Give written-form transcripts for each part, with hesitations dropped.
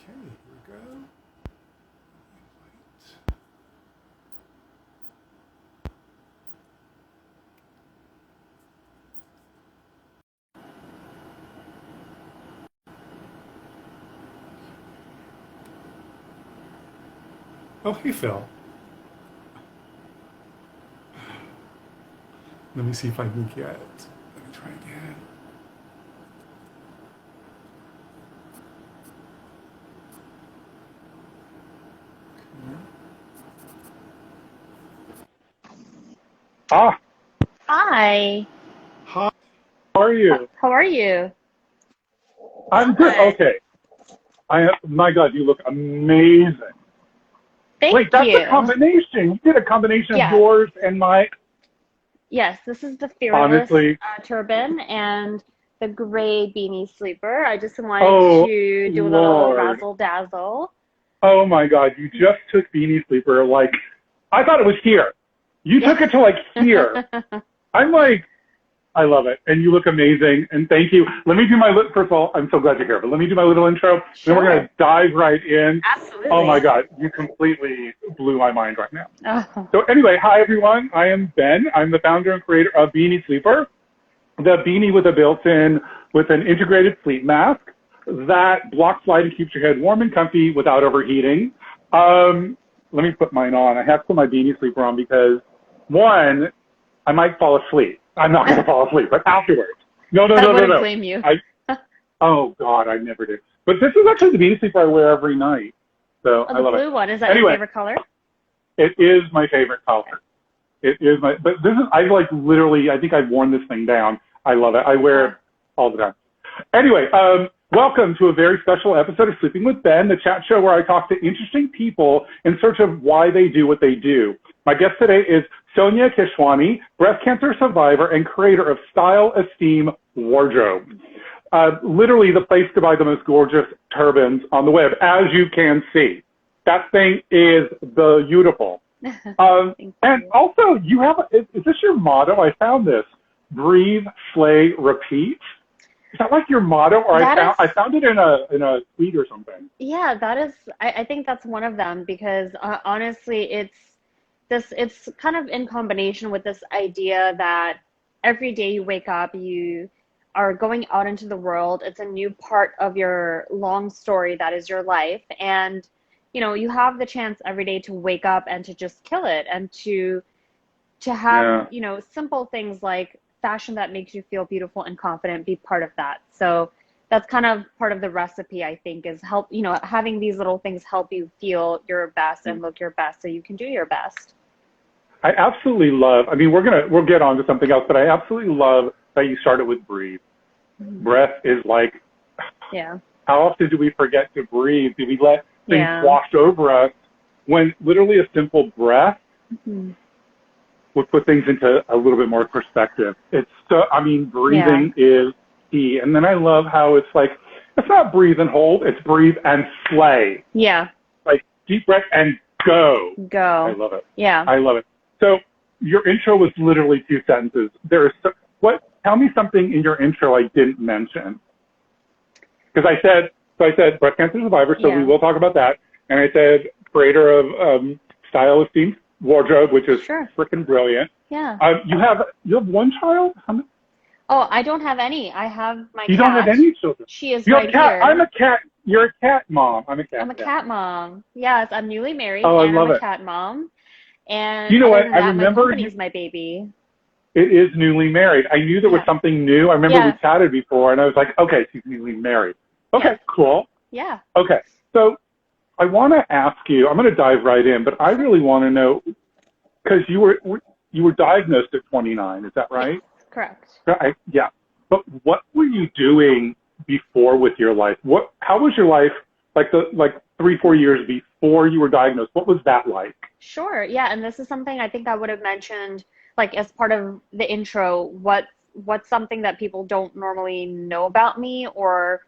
Okay, here we go. Oh, hey, Phil. Let me see if I can get. Let me try again. Ah, Hi, hi. How are you? how are you? I'm good. Good. Okay. My God, you look amazing. Wait, Thank that's a you. combination. You did a combination of Yes, yours and my. yes, this is the Fearless Honestly, turban and the gray beanie sleeper. I just wanted oh to do a little Lord. razzle dazzle. Oh my God, you just took Beanie Sleeper. Like, I thought it was here. You Yeah. took it to like here. I'm like, I love it. And you look amazing. And thank you. Let me do first of all, I'm so glad you're here, but let me do my little intro. And then we're going to Sure. dive right in. Oh my Absolutely. God, you completely blew my mind right now. Oh, So anyway, hi everyone. I am Ben. I'm the founder and creator of Beanie Sleeper, the beanie with an integrated sleep mask that blocks light and keeps your head warm and comfy without overheating. Let me put mine on. I have to put my Beanie Sleeper on because one, I might fall asleep. I'm not going to fall asleep, but afterwards. No, no, I no, no, wouldn't no. blame you. I, oh God, I never did. But this is actually the Beanie Sleeper I wear every night. So Oh, I the love it. blue one, is that your Anyway, favorite color? it is my favorite color. It is but this is, I like literally, I think I've worn this thing down. I love it. I wear it Oh, all the time. Anyway, welcome to a very special episode of Sleeping with Ben, the chat show where I talk to interesting people in search of why they do what they do. My guest today is Sonia Kiswami, breast cancer survivor and creator of StyleEsteem Wardrobe. Literally the place to buy the most gorgeous turbans on the web, as you can see. That thing is beautiful. thank And you. also, is this your motto? I found this. Breathe, slay, repeat. Is that like your motto? Or That is, I found it in a tweet or something. yeah, that is, I think that's one of them because honestly, it's kind of in combination with this idea that every day you wake up, you are going out into the world. It's a new part of your long story that is your life. And, you have the chance every day to wake up and to just kill it and to have, Yeah. simple things like fashion that makes you feel beautiful and confident be part of that. So that's kind of part of the recipe, I think, is help, having these little things help you feel your best and look your best so you can do your best. I absolutely love, I mean, we'll get on to something else, but I absolutely love that you started with breathe. Mhm. Breath is like, Yeah. how often do we forget to breathe? Do we let things Yeah. wash over us when literally a simple breath Mhm. would put things into a little bit more perspective. It's so, I mean, Yeah. breathing is key. And then I love how it's like, it's not breathe and hold, it's breathe and slay. Yeah. Like deep breath and go. I Go. love it. Yeah. I love it. So your intro was literally two sentences. Tell me something in your intro I didn't mention. Because I said breast cancer survivor, so we Yeah. will talk about that. And I said creator of StyleEsteem Wardrobe, which is Sure. freaking brilliant. Yeah. You have one child? Oh, I don't have any. I have my You don't have cat. any children. She is You have right a cat. I'm here. a cat. You're a cat mom. I'm a cat I'm a dad. cat mom. Yes, I'm newly married Oh, I and I'm love a it. cat mom. And You know other what? than I that, my remember you. company's my baby. It is newly married. I knew there was Yeah. something new. I remember we Yeah. chatted before, and I was like, okay, she's newly married. Yes. Okay, cool. Yeah. Okay, so I want to ask you. I'm going to dive right in, but I Sure. really want to know because you were diagnosed at 29. Is that Yes. right? Correct. Yeah. But what were you doing before with your life? How was your life like 3-4 years before you were diagnosed? What was that like? Sure. Yeah. And this is something I think I would have mentioned like as part of the intro. What's something that people don't normally know about me or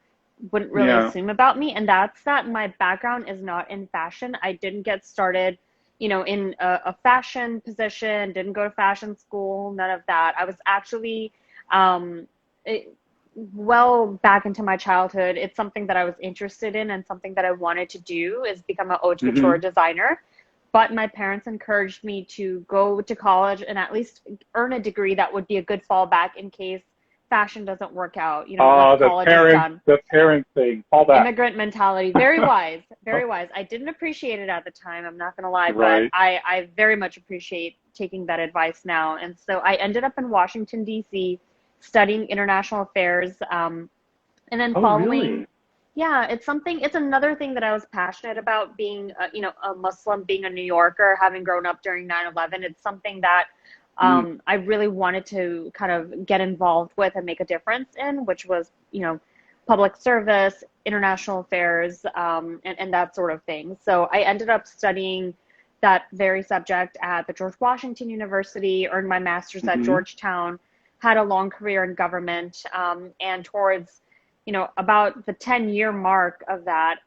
wouldn't really Yeah. assume about me, and that's that my background is not in fashion. I didn't get started, in a fashion position, didn't go to fashion school, none of that. I was actually um, it, well back into my childhood. It's something that I was interested in and something that I wanted to do is become an haute couture Mm-hmm. designer. But my parents encouraged me to go to college and at least earn a degree that would be a good fallback in case fashion doesn't work out. You know, once college is done. The parent thing, all that. Immigrant mentality. Very wise. Very wise. I didn't appreciate it at the time. I'm not going to lie, but Right. I very much appreciate taking that advice now. And so I ended up in Washington, D.C., studying international affairs. And then Oh, following, really? yeah, it's another thing that I was passionate about being, a Muslim, being a New Yorker, having grown up during 9/11. It's something that Mm. I really wanted to kind of get involved with and make a difference in, which was, public service, international affairs, and that sort of thing. So I ended up studying that very subject at the George Washington University, earned my master's at Mm-hmm. Georgetown, had a long career in government, and towards, about the 10-year mark of that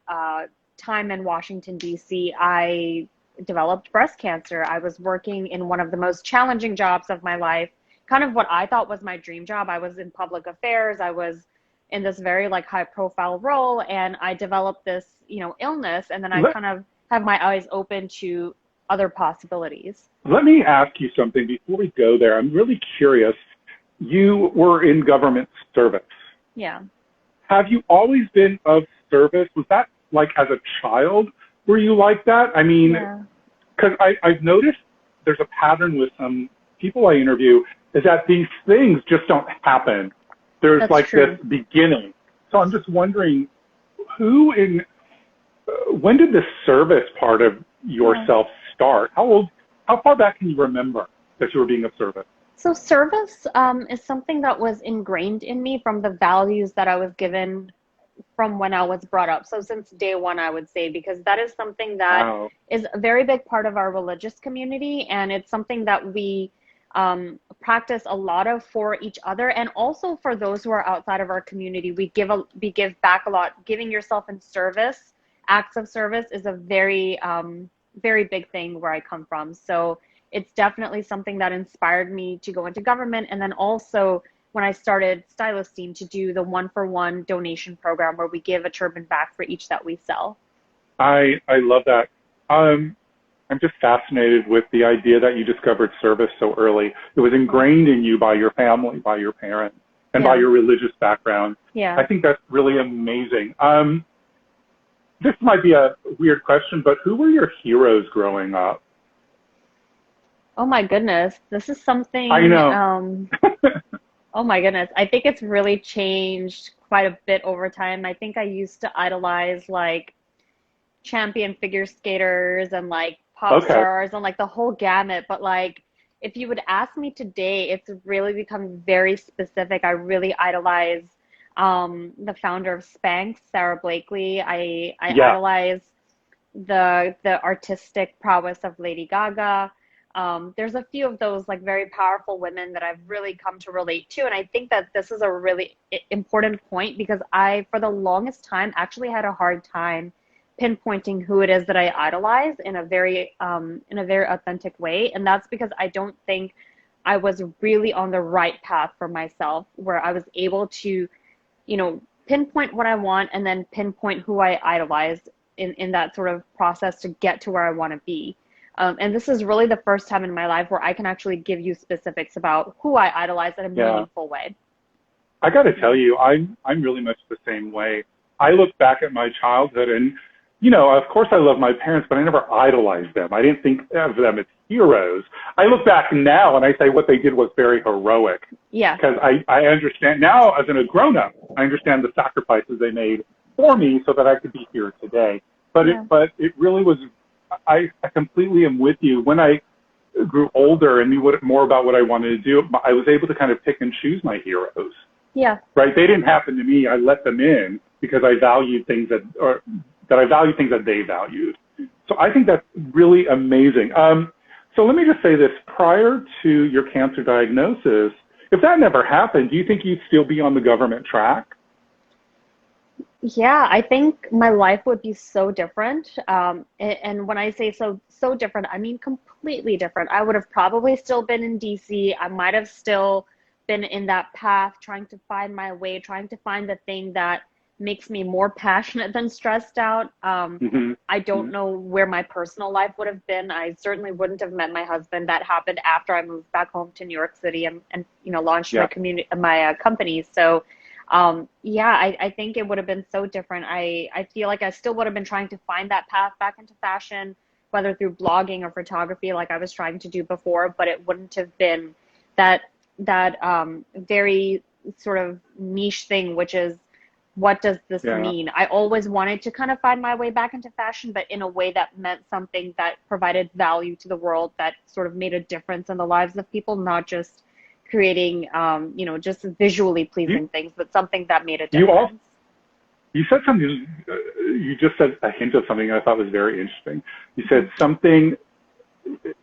time in Washington, D.C., I developed breast cancer. I was working in one of the most challenging jobs of my life, kind of what I thought was my dream job. I was in public affairs. I was in this very like high profile role, and I developed this, illness, and then I Let, kind of have my eyes open to other possibilities. let me ask you something before we go there. I'm really curious. You were in government service. Yeah. Have you always been of service? Was that like as a child? Were you like that? I mean, Yeah. because I've noticed there's a pattern with some people I interview is that these things just don't happen. There's That's like true. this beginning. So I'm just wondering, when did the service part of Yeah. yourself start? How far back can you remember that you were being of service? So service is something that was ingrained in me from the values that I was given from when I was brought up. So since day one, I would say, because that is something that Wow. is a very big part of our religious community, and it's something that we practice a lot of for each other, and also for those who are outside of our community. We give back a lot. Giving yourself in service, acts of service, is a very very big thing where I come from. So it's definitely something that inspired me to go into government, and then also when I started StyleEsteem to do the 1-for-1 donation program where we give a turban back for each that we sell. I love that. I'm just fascinated with the idea that you discovered service so early. It was ingrained in you by your family, by your parents, and by Yeah. your religious background. Yeah. I think that's really amazing. This might be a weird question, but who were your heroes growing up? Oh my goodness. This is I something, know. oh my goodness. I think it's really changed quite a bit over time. I think I used to idolize like champion figure skaters and like pop Okay. stars and like the whole gamut. But like, if you would ask me today, it's really become very specific. I really idolize the founder of Spanx, Sarah Blakely. I Yeah. idolize the artistic prowess of Lady Gaga. There's a few of those like very powerful women that I've really come to relate to, and I think that this is a really important point because I, for the longest time, actually had a hard time pinpointing who it is that I idolize in a very authentic way, and that's because I don't think I was really on the right path for myself, where I was able to, pinpoint what I want and then pinpoint who I idolize in that sort of process to get to where I want to be. And this is really the first time in my life where I can actually give you specifics about who I idolize in a Yeah. meaningful way. I got to tell you, I'm really much the same way. I look back at my childhood and, of course I love my parents, but I never idolized them. I didn't think of them as heroes. I look back now and I say what they did was very heroic Yeah. because I understand now as a grown-up, I understand the sacrifices they made for me so that I could be here today. But Yeah. it really was, I completely am with you. When I grew older and knew more about what I wanted to do, I was able to kind of pick and choose my heroes. Yeah. Right? They didn't happen to me. I let them in because I valued things that they valued. So I think that's really amazing. So let me just say this: prior to your cancer diagnosis, if that never happened, do you think you'd still be on the government track? Yeah, I think my life would be so different. And when I say so different, I mean completely different. I would have probably still been in DC. I might have still been in that path, trying to find my way, trying to find the thing that makes me more passionate than stressed out. I don't know where my personal life would have been. I certainly wouldn't have met my husband. That happened after I moved back home to New York City and launched my company. So I think it would have been so different. I feel like I still would have been trying to find that path back into fashion, whether through blogging or photography like I was trying to do before, but it wouldn't have been that very sort of niche thing, which is, what does this mean? I always wanted to kind of find my way back into fashion, but in a way that meant something that provided value to the world, that sort of made a difference in the lives of people, not just creating, just visually pleasing things, but something that made a difference. You said something, you just said a hint of something I thought was very interesting. You said something,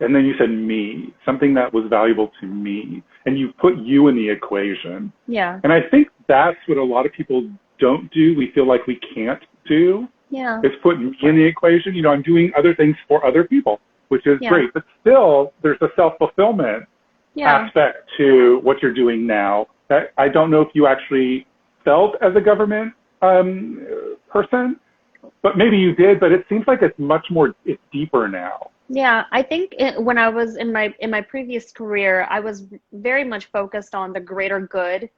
and then you said me, something that was valuable to me, and you put you in the equation. Yeah. And I think that's what a lot of people don't do. We feel like we can't do. Yeah. It's put me in the equation. I'm doing other things for other people, which is great. But still, there's a self-fulfillment aspect to what you're doing now. I don't know if you actually felt as a government person, but maybe you did. But it seems like it's deeper now. Yeah, I think when I was in my previous career, I was very much focused on the greater good,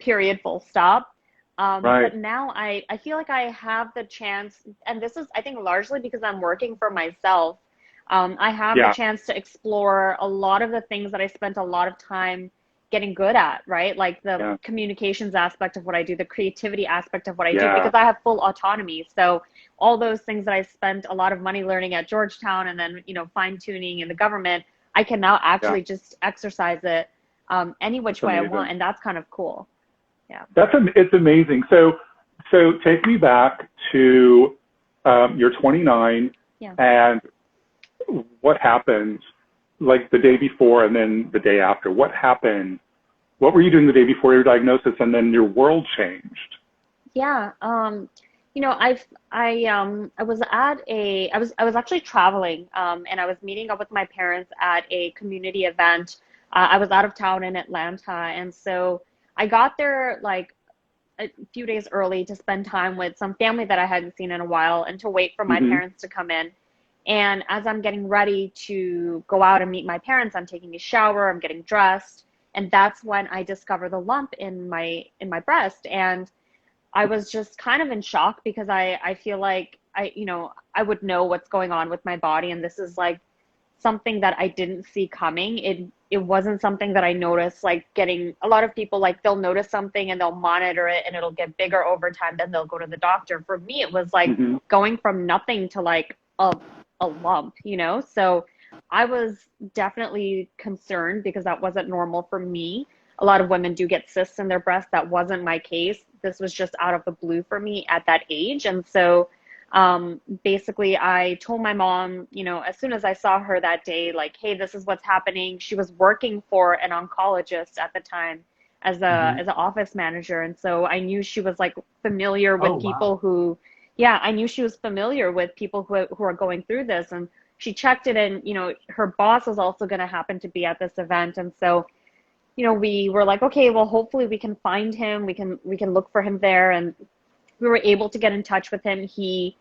period, full stop. But now I feel like I have the chance, and this is, I think, largely because I'm working for myself. I have the chance to explore a lot of the things that I spent a lot of time getting good at, right? Like the communications aspect of what I do, the creativity aspect of what I do, because I have full autonomy. So all those things that I spent a lot of money learning at Georgetown and then, fine tuning in the government, I can now actually just exercise it any which way I want. And that's kind of cool. Yeah. It's amazing. So take me back to, you're 29 and what happened like the day before and then the day after? What happened? What were you doing the day before your diagnosis and then your world changed? Yeah. I was actually traveling, and I was meeting up with my parents at a community event. I was out of town in Atlanta. And so I got there like a few days early to spend time with some family that I hadn't seen in a while and to wait for my parents to come in. And as I'm getting ready to go out and meet my parents, I'm taking a shower, I'm getting dressed. And that's when I discover the lump in my breast. And I was just kind of in shock because I feel like I would know what's going on with my body. And this is like something that I didn't see coming. It wasn't something that I noticed, like getting a lot of people, like they'll notice something and they'll monitor it and it'll get bigger over time. Then they'll go to the doctor. For me, it was like going from nothing to like a lump, So I was definitely concerned because that wasn't normal for me. A lot of women do get cysts in their breast. That wasn't my case. This was just out of the blue for me at that age. And so basically I told my mom, as soon as I saw her that day, like, hey, this is what's happening. She was working for an oncologist at the time as an office manager. And so I knew she was like familiar with people who, I knew she was familiar with people who are going through this. And she checked it, and, her boss was also going to happen to be at this event. And so, we were like, okay, well, hopefully we can find him. We can look for him there. And we were able to get in touch with him. He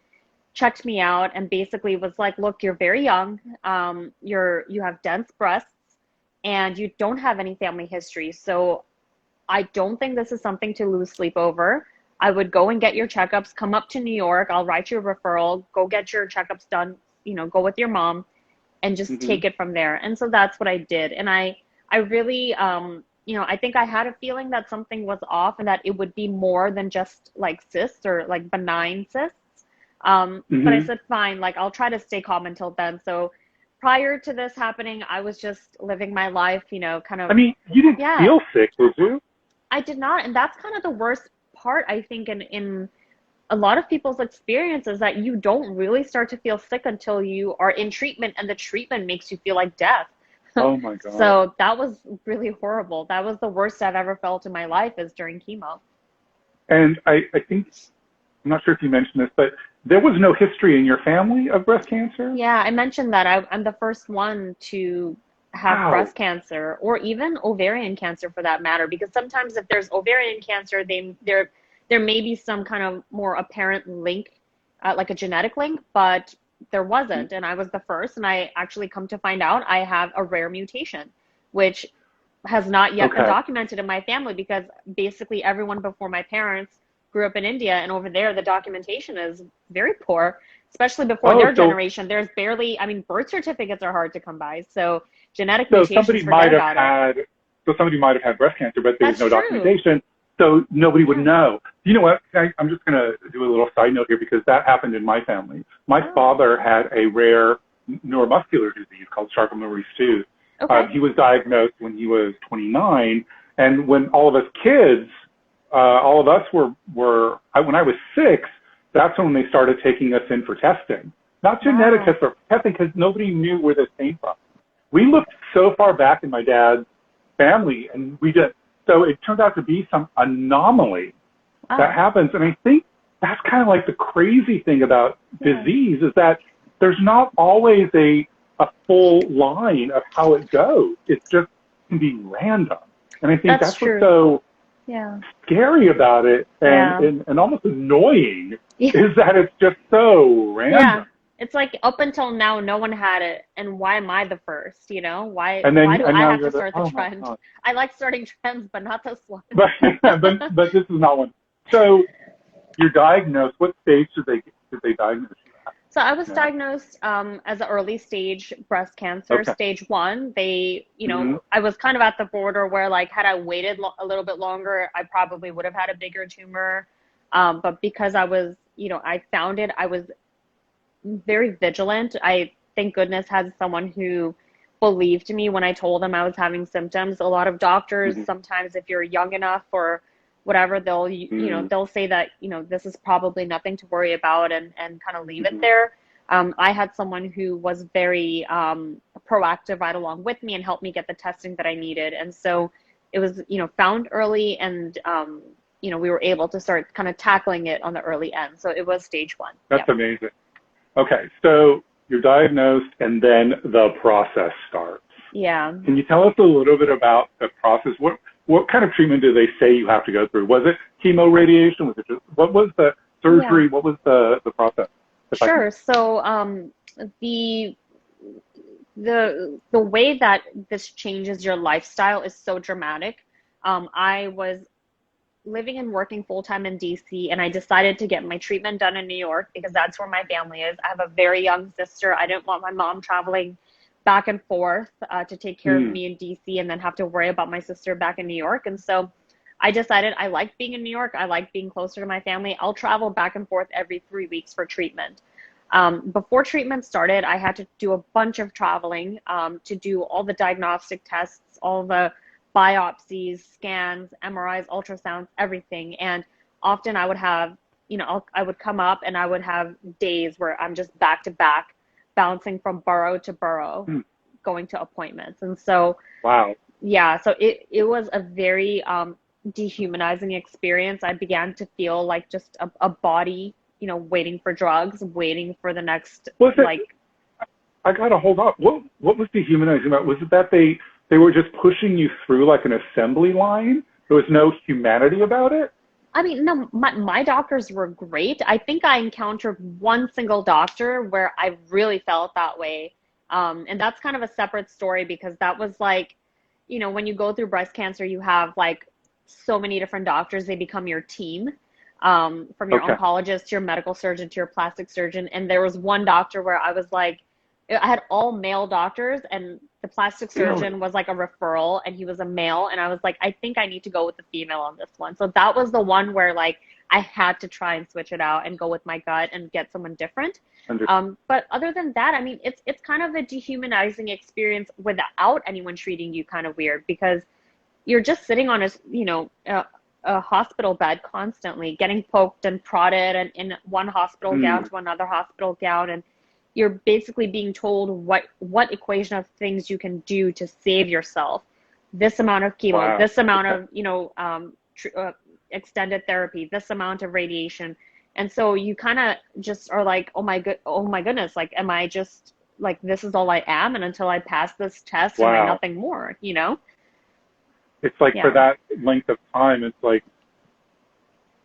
checked me out and basically was like, look, you're very young. You have dense breasts and you don't have any family history. So I don't think this is something to lose sleep over. I would go and get your checkups, come up to New York. I'll write you a referral, go get your checkups done, go with your mom and just take it from there. And so that's what I did. And I really, I think I had a feeling that something was off and that it would be more than just like cysts or like benign cysts. But I said, fine, like I'll try to stay calm until then. So prior to this happening, I was just living my life, kind of. I mean, you didn't feel sick, did you? I did not. And that's kind of the worst part, I think, in a lot of people's experiences, that you don't really start to feel sick until you are in treatment, and the treatment makes you feel like death. Oh my God. So that was really horrible. That was the worst I've ever felt in my life, is during chemo. And I think, I'm not sure if you mentioned this, but there was no history in your family of breast cancer? Yeah, I mentioned that. I'm the first one to have Wow. breast cancer or even ovarian cancer for that matter. Because sometimes if there's ovarian cancer, there may be some kind of more apparent link, like a genetic link, but there wasn't. And I was the first, and I actually come to find out I have a rare mutation, which has not yet been Okay. documented in my family because basically everyone before my parents grew up in India, and over there the documentation is very poor, especially before Oh, their generation. There's barely, I mean, birth certificates are hard to come by, so genetic so mutations, forget about it. somebody might have had breast cancer, but there was That's no true. documentation, so nobody would Yeah. know. You know what? I'm just going to do a little side note here because that happened in my family. My Oh, father had a rare neuromuscular disease called Charcot-Marie-Tooth. okay. He was diagnosed when he was 29, and when all of us kids, all of us when I was 6, that's when they started taking us in for testing. Not genetic Wow. tests, but testing because nobody knew where this came from. We looked so far back in my dad's family, and we did. So it turned out to be some anomaly that Wow. happens. And I think that's kind of like the crazy thing about Yeah. disease is that there's not always a full line of how it goes. It just can be random. And I think That's that's what's true. so Yeah. scary about it Yeah. and almost annoying Yeah. is that it's just so random. Yeah. It's like up until now, no one had it, and why am I the first? You know, why do And I now have you're to the, start the oh my trend? God. I like starting trends, but not this one. But, this is not one. So you're diagnosed. What stage did they diagnose you So I was at now? diagnosed as an early stage breast cancer, Okay. stage one. Mm-hmm. I was kind of at the border where, like, had I waited a little bit longer, I probably would have had a bigger tumor. But because I found it, I was very vigilant. I, thank goodness, had someone who believed me when I told them I was having symptoms. A lot of doctors, Mm-hmm. sometimes if you're young enough or whatever, Mm-hmm. they'll say that, this is probably nothing to worry about, and kind of leave it Mm-hmm. there. I had someone who was very proactive right along with me and helped me get the testing that I needed. And so it was, found early, and we were able to start kind of tackling it on the early end. So it was stage one. That's Yep. amazing. Okay, so you're diagnosed, and then the process starts. Yeah. Can you tell us a little bit about the process? What kind of treatment do they say you have to go through? Was it chemo, radiation? Was it just what was the Yeah. surgery? What was the process? If I can. Sure. So the the way that this changes your lifestyle is so dramatic. I was living and working full time in DC, and I decided to get my treatment done in New York because that's where my family is. I have a very young sister. I didn't want my mom traveling back and forth to take care of Mm, me in DC and then have to worry about my sister back in New York. And so I decided I like being in New York. I like being closer to my family. I'll travel back and forth every 3 weeks for treatment. Before treatment started, I had to do a bunch of traveling to do all the diagnostic tests, all the biopsies, scans, MRIs, ultrasounds, everything. And often I would have, I would come up and I would have days where I'm just back to back, bouncing from borough to borough, mm, going to appointments. And so, wow. yeah, so it was a very dehumanizing experience. I began to feel like just a body, waiting for drugs, waiting for the next, Was it? like, I gotta hold up. What was dehumanizing about? Was it that they were just pushing you through like an assembly line? There was no humanity about it. I mean, no, my doctors were great. I think I encountered one single doctor where I really felt that way. And that's kind of a separate story because that was like, when you go through breast cancer, you have like so many different doctors. They become your team, from your Okay. oncologist to your medical surgeon to your plastic surgeon. And there was one doctor where I was like, I had all male doctors, and the plastic Really? surgeon was like a referral, and he was a male, and I was like, I think I need to go with the female on this one. So that was the one where like I had to try and switch it out and go with my gut and get someone different. Under, But other than that, I mean, it's kind of a dehumanizing experience without anyone treating you kind of weird because you're just sitting on a hospital bed constantly, getting poked and prodded, and in one hospital gown mm, to another hospital gown, and you're basically being told what equation of things you can do to save yourself. This amount of chemo, wow. this amount Okay. of extended therapy, this amount of radiation, and so you kind of just are like, oh my goodness, like, am I just like this is all I am, and until I pass this test and Wow. nothing more, you know? It's like for Yeah, that length of time, it's like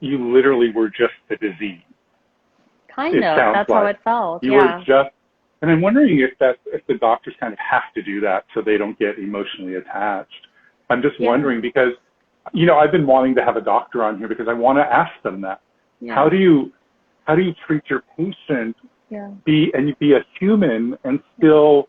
you literally were just the disease. kind It of. sounds That's how like it felt. you were Yeah. just, and I'm wondering if the doctors kind of have to do that so they don't get emotionally attached. I'm just Yeah. wondering because, I've been wanting to have a doctor on here because I want to ask them that. Yeah. How do you treat your patient, Yeah. be a human and still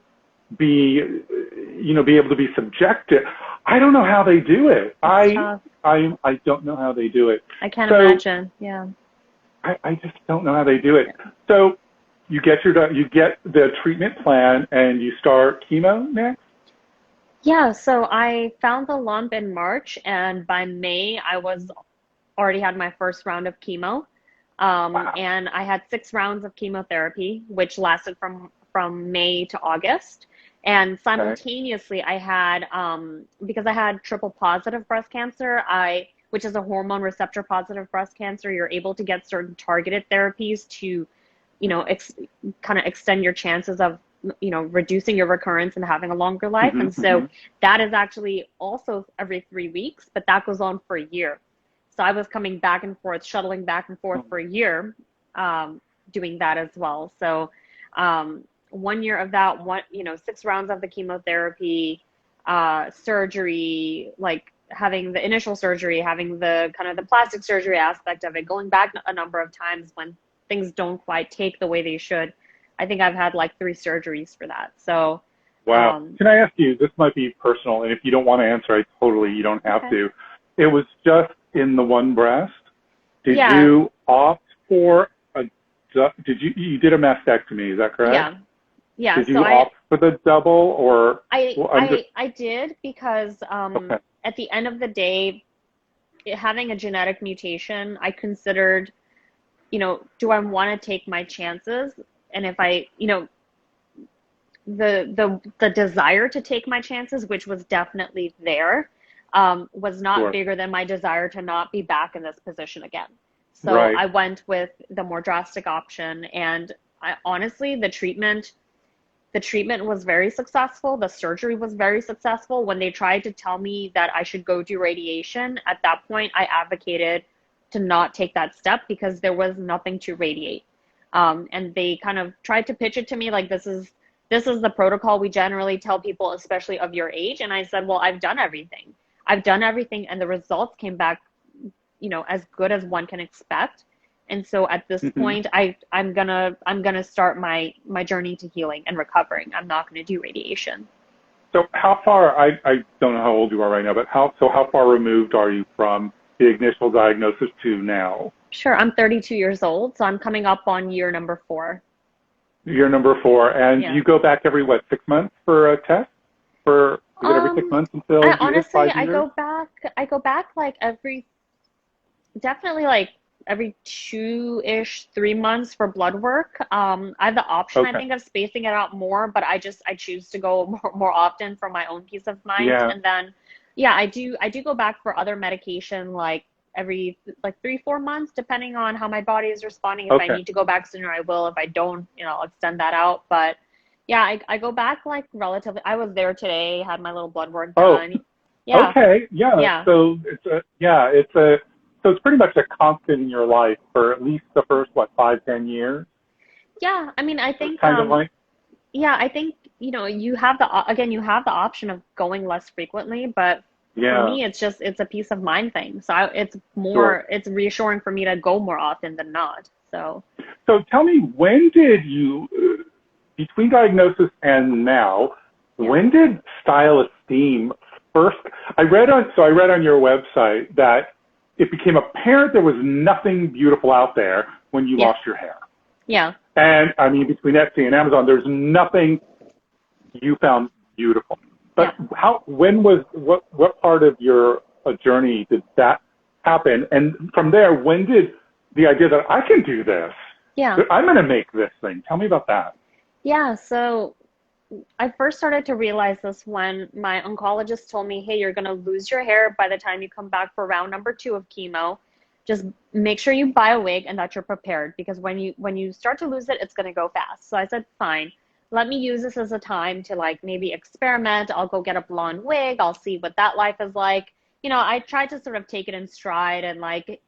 be able to be subjective? I don't know how they do it. It's tough. I don't know how they do it. I can't So imagine. Yeah. I just don't know how they do it. So you get the treatment plan and you start chemo next? Yeah, so I found the lump in March, and by May, I was already had my first round of chemo. Wow. And I had 6 rounds of chemotherapy, which lasted from May to August. And Okay. simultaneously, I had because I had triple positive breast cancer, which is a hormone receptor positive breast cancer, you're able to get certain targeted therapies to, kind of extend your chances of, reducing your recurrence and having a longer life. Hmm. And so Hmm. that is actually also every 3 weeks, but that goes on for a year. So I was coming back and forth, shuttling back and forth for a year, doing that as well. So 1 year of that, 6 rounds of the chemotherapy, surgery, like having the initial surgery, having the kind of the plastic surgery aspect of it, going back a number of times when things don't quite take the way they should. I think I've had like 3 surgeries for that. So, Wow. Can I ask you, this might be personal, and if you don't want to answer, you don't have okay. to. It was just in the one breast. Did Yeah, you opt for you did a mastectomy, is that correct? yeah, yeah. Did So you opt for the double or, I, well, I'm just, I, I did because okay. at the end of the day, having a genetic mutation, I considered, do I want to take my chances? And if I, the desire to take my chances, which was definitely there, was not Sure. bigger than my desire to not be back in this position again. So Right. I went with the more drastic option, and honestly, the treatment was very successful. The surgery was very successful. When they tried to tell me that I should go do radiation, at that point, I advocated to not take that step because there was nothing to radiate. And they kind of tried to pitch it to me like this is the protocol we generally tell people, especially of your age. And I said, well, I've done everything. I've done everything, and the results came back, as good as one can expect. And so at this Hmm. point, I'm gonna start my journey to healing and recovering. I'm not gonna do radiation. So how far, I don't know how old you are right now, but how far removed are you from the initial diagnosis to now? Sure, I'm 32 years old, so I'm coming up on year number 4. You're number 4, and Yeah. you go back every, what, 6 months for a test? Is it every six Um, months until I you hit honestly, 5 years? I go back like definitely like every 2-ish, 3 months for blood work. I have the option, I Okay. think, of spacing it out more, but I choose to go more often for my own peace of mind. Yeah. And then, yeah, I do go back for other medication like every like 3, 4 months, depending on how my body is responding. If I Okay. need to go back sooner, I will. If I don't, I'll extend that out. But yeah, I go back like relatively. I was there today, had my little blood work Oh, done. Yeah, okay. Yeah. yeah. So so it's pretty much a constant in your life for at least the first, what, 5, 10 years? Yeah, I mean, I It's think kind of like, yeah, I think, you have the option of going less frequently, but for yeah, me, it's a peace of mind thing. So sure. it's reassuring for me to go more often than not. So, So tell me, when did you, between diagnosis and now, yeah. when did StyleEsteem first? I read on your website that it became apparent there was nothing beautiful out there when you Yeah. lost your hair. Yeah. And I mean, between Etsy and Amazon, there's nothing you found beautiful. Yeah. But what part of your journey did that happen? And from there, when did the idea that I can do this, Yeah. that I'm going to make this thing? Tell me about that. Yeah, so I first started to realize this when my oncologist told me, "Hey, you're going to lose your hair by the time you come back for round number 2 of chemo. Just make sure you buy a wig and that you're prepared because when you start to lose it, it's going to go fast." So I said, "Fine. let me use this as a time to like maybe experiment. I'll go get a blonde wig. I'll see what that life is like. I tried to sort of take it in stride and like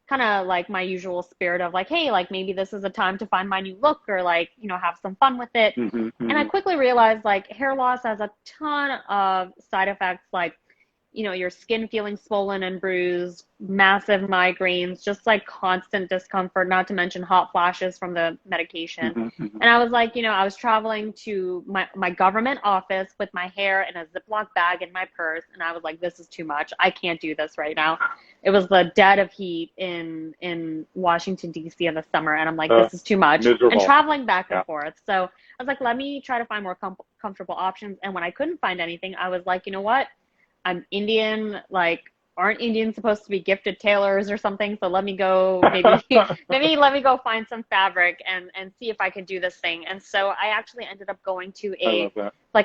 kind of like my usual spirit of like, hey, like maybe this is a time to find my new look or like, have some fun with it. And I quickly realized like hair loss has a ton of side effects, like, your skin feeling swollen and bruised, massive migraines, just like constant discomfort, not to mention hot flashes from the medication. And I was like, I was traveling to my government office with my hair in a Ziploc bag in my purse. And I was like, this is too much. I can't do this right now. It was the dead of heat in Washington, D.C. in the summer. And I'm like, this is too much. Miserable. And traveling back and forth. So I was like, let me try to find more comfortable options. And when I couldn't find anything, I was like, you know what? I'm Indian, like, aren't Indians supposed to be gifted tailors or something? So let me go, maybe let me go find some fabric and see if I can do this thing. And so I actually ended up going to a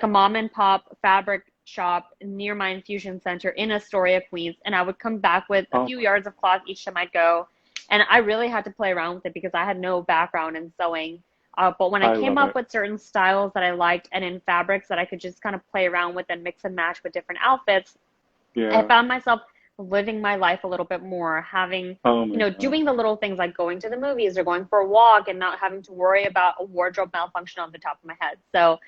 mom and pop fabric shop near my infusion center in Astoria, Queens. And I would come back with a few yards of cloth each time I'd go. And I really had to play around with it because I had no background in sewing. But when I came up with certain styles that I liked and in fabrics that I could just kind of play around with and mix and match with different outfits, I found myself living my life a little bit more, having, doing the little things like going to the movies or going for a walk and not having to worry about a wardrobe malfunction on the top of my head. So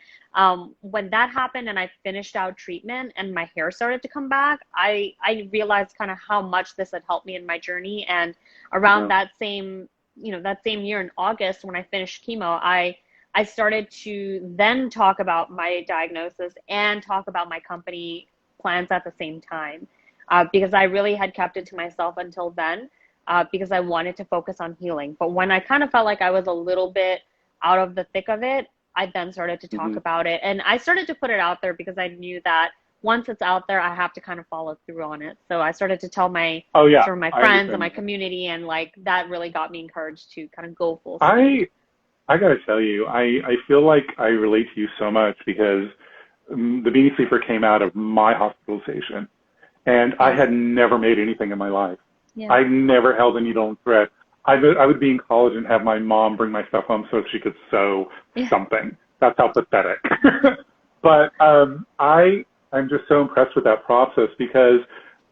when that happened and I finished out treatment and my hair started to come back, I realized kind of how much this had helped me in my journey. And around that same year in August when I finished chemo, I started to then talk about my diagnosis and talk about my company plans at the same time because I really had kept it to myself until then because I wanted to focus on healing. But when I kind of felt like I was a little bit out of the thick of it, I then started to talk about it. And I started to put it out there because I knew that once it's out there, I have to kind of follow through on it. So I started to tell my friends and my community, and like that really got me encouraged to kind of go full speed. I gotta tell you, I feel like I relate to you so much because the Beanie Sleeper came out of my hospitalization, and I had never made anything in my life. Yeah. I never held a needle and thread. I would be in college and have my mom bring my stuff home so she could sew something. That's how pathetic. But I'm just so impressed with that process because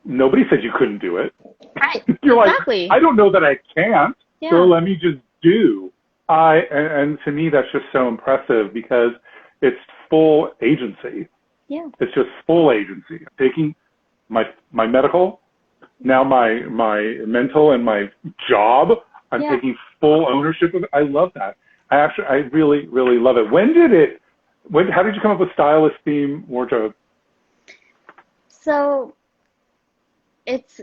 nobody said you couldn't do it. Right. You're exactly. like, I don't know that I can't, so let me just do. And to me, that's just so impressive because it's full agency. Yeah. It's just full agency. I'm taking my medical, now my mental and my job. I'm taking full ownership of it. I love that. I really, really love it. How did you come up with StyleEsteem wardrobe? So it's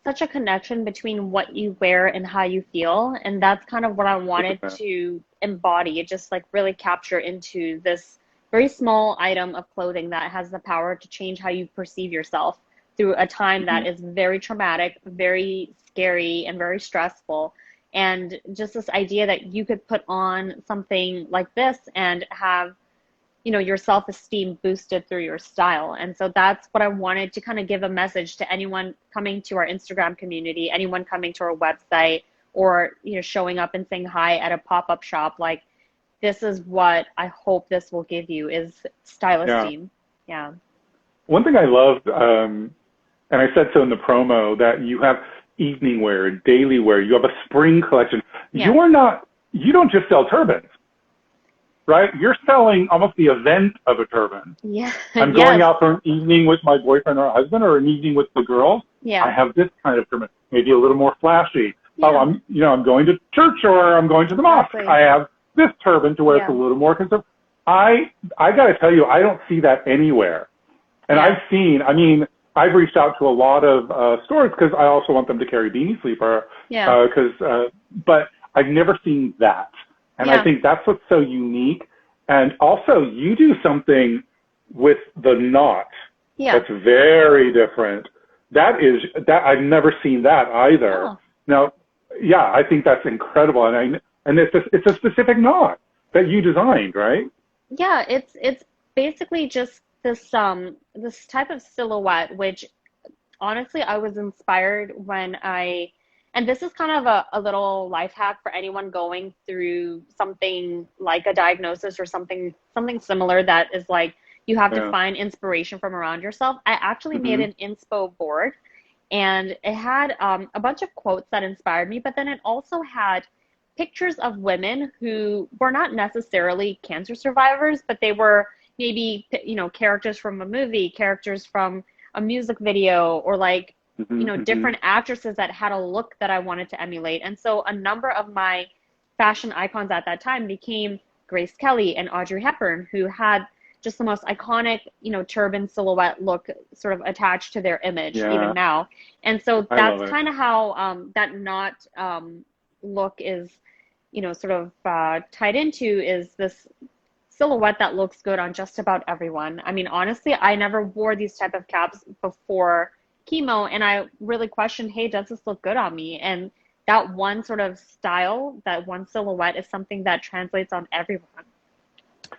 such a connection between what you wear and how you feel. And that's kind of what I wanted to embody, just like really capture into this very small item of clothing that has the power to change how you perceive yourself through a time that is very traumatic, very scary, and very stressful. And just this idea that you could put on something like this and have, your self-esteem boosted through your style. And so that's what I wanted to kind of give a message to anyone coming to our Instagram community, anyone coming to our website, or, showing up and saying hi at a pop-up shop. Like, this is what I hope this will give you is StyleEsteem. Yeah. One thing I loved, and I said so in the promo, that you have evening wear, daily wear, you have a spring collection. Yeah. You don't just sell turbans, right? You're selling almost the event of a turban. Yeah. I'm going out for an evening with my boyfriend or husband or an evening with the girls. Yeah. I have this kind of turban, maybe a little more flashy. Yeah. Oh, I'm going to church or I'm going to the mosque. I have this turban to where it's a little more conservative. I got to tell you, I don't see that anywhere. And I've reached out to a lot of stores because I also want them to carry Beanie Sleeper. Yeah. But I've never seen that. And I think that's what's so unique. And also, you do something with the knot that's very different. I've never seen that either. Oh. Now, I think that's incredible. And it's a specific knot that you designed, right? Yeah, it's basically just this type of silhouette, which honestly I was inspired when I And this is kind of a little life hack for anyone going through something like a diagnosis or something similar that is like you have to find inspiration from around yourself. I actually made an inspo board, and it had a bunch of quotes that inspired me, but then it also had pictures of women who were not necessarily cancer survivors, but they were maybe, you know, characters from a movie, characters from a music video, or like, you know, different actresses that had a look that I wanted to emulate. And so a number of my fashion icons at that time became Grace Kelly and Audrey Hepburn, who had just the most iconic, you know, turban silhouette look sort of attached to their image even now. And so that's kind of how that knot look is, you know, sort of tied into is this silhouette that looks good on just about everyone. I mean, honestly, I never wore these type of caps before chemo, and I really questioned, hey, does this look good on me? And that one sort of style, that one silhouette is something that translates on everyone.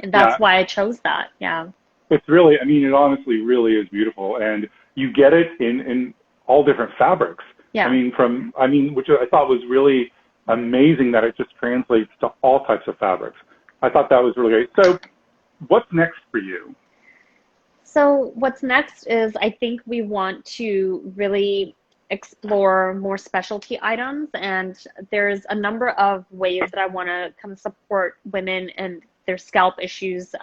And that's why I chose that. Yeah. It's really, I mean, it honestly really is beautiful. And you get it in all different fabrics. Yeah. I mean, which I thought was really amazing that it just translates to all types of fabrics. I thought that was really great. So what's next for you? So what's next is I think we want to really explore more specialty items, and there's a number of ways that I want to kind of support women and their scalp issues,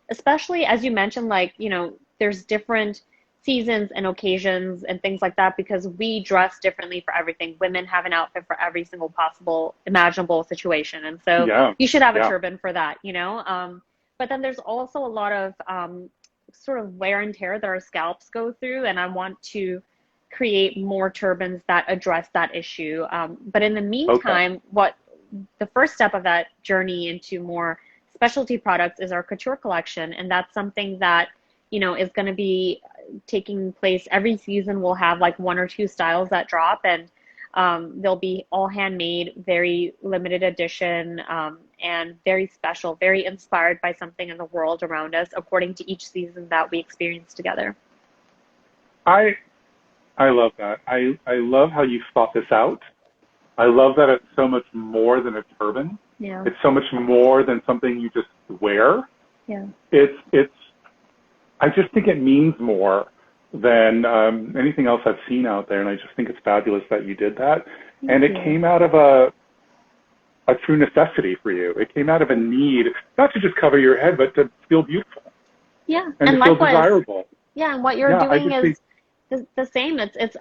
especially as you mentioned, like, you know, there's different seasons and occasions and things like that because we dress differently for everything. Women have an outfit for every single possible imaginable situation, and so you should have a turban for that, you know. But then there's also a lot of sort of wear and tear that our scalps go through, and I want to create more turbans that address that issue. But in the meantime, what the first step of that journey into more specialty products is our couture collection, and that's something that, you know, is going to be taking place every season. We'll have like 1 or 2 styles that drop, and they'll be all handmade, very limited edition, and very special, very inspired by something in the world around us according to each season that we experience together. I love that. I love how you thought this out. I love that it's so much more than a turban. Yeah. It's so much more than something you just wear. Yeah. I just think it means more than anything else I've seen out there, and I just think it's fabulous that you did that. And it came out of a true necessity for you. It came out of a need, not to just cover your head, but to feel beautiful. Yeah, and to feel desirable. Yeah, and what you're doing is the same. It's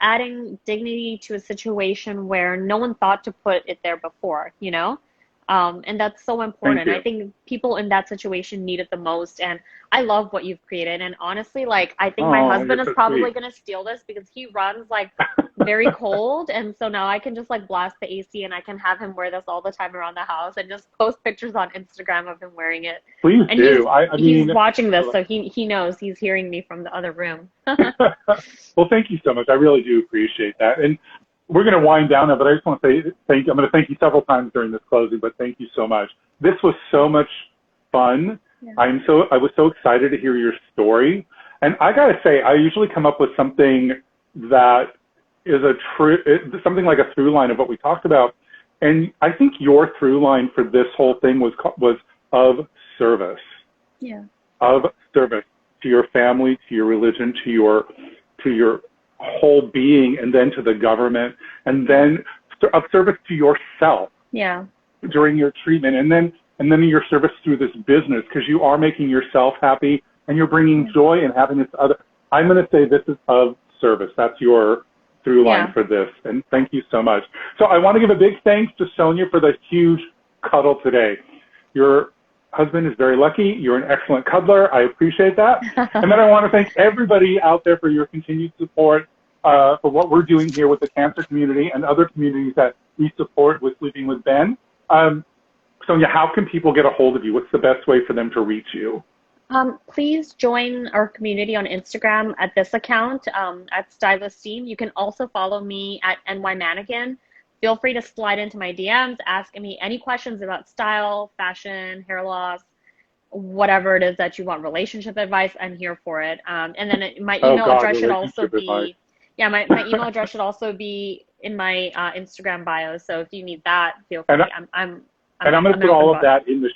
adding dignity to a situation where no one thought to put it there before, you know? And that's so important. I think people in that situation need it the most. And I love what you've created. And honestly, like, I think my husband is probably going to steal this because he runs like very cold. And so now I can just like blast the AC and I can have him wear this all the time around the house and just post pictures on Instagram of him wearing it. Please and do. He's watching this, so he knows. He's hearing me from the other room. Well, thank you so much. I really do appreciate that. And we're going to wind down now, but I just want to say thank you. I'm going to thank you several times during this closing, but thank you so much. This was so much fun. Yeah. I was so excited to hear your story. And I got to say, I usually come up with something that is something like a through line of what we talked about. And I think your through line for this whole thing was of service. Yeah. Of service to your family, to your religion, to your whole being, and then to the government, and then of service to yourself. Yeah. During your treatment, and then your service through this business, because you are making yourself happy and you're bringing joy and happiness to others. I'm going to say this is of service. That's your through line for this, and thank you so much. So I want to give a big thanks to Sonia for the huge cuddle today. Your husband is very lucky. You're an excellent cuddler. I appreciate that. And then I want to thank everybody out there for your continued support for what we're doing here with the cancer community and other communities that we support with Sleeping with Ben. Sonia, how can people get a hold of you? What's the best way for them to reach you? Please join our community on Instagram at this account, at StyleEsteem. You can also follow me at NYMannequin. Feel free to slide into my DMs, ask me any questions about style, fashion, hair loss, whatever it is that you want, relationship advice. I'm here for it. And then my email address should also be, Yeah, my email address should also be in my Instagram bio. So if you need that, feel free. And I'm going to I'm put an open all of book. that in the.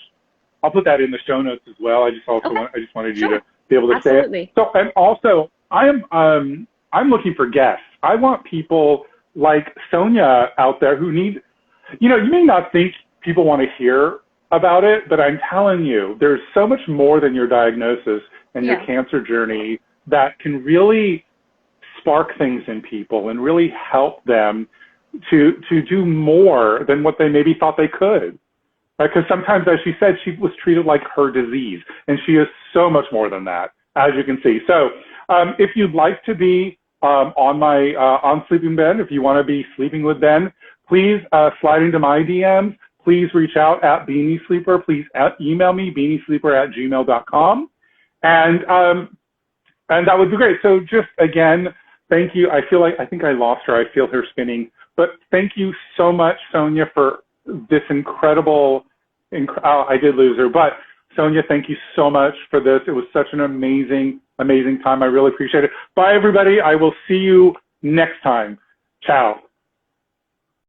I'll put that in the show notes as well. I Okay, just wanted you sure, to be able to say it. absolutely. So, and also, I'm looking for guests. I want people like Sonia out there who need, you may not think people want to hear about it, but I'm telling you, there's so much more than your diagnosis and your Yeah. cancer journey that can really spark things in people and really help them to do more than what they maybe thought they could. Because sometimes, as she said, she was treated like her disease, and she is so much more than that, as you can see. So if you'd like to be on Sleeping Ben, if you want to be sleeping with Ben, please slide into my DMs. Please reach out at Beanie Sleeper. Please email me, beaniesleeper@gmail.com. And that would be great. So just again, thank you. I think I lost her. I feel her spinning. But thank you so much, Sonia, for this incredible, I did lose her. But Sonia, thank you so much for this. It was such an amazing, amazing time. I really appreciate it. Bye, everybody. I will see you next time. Ciao.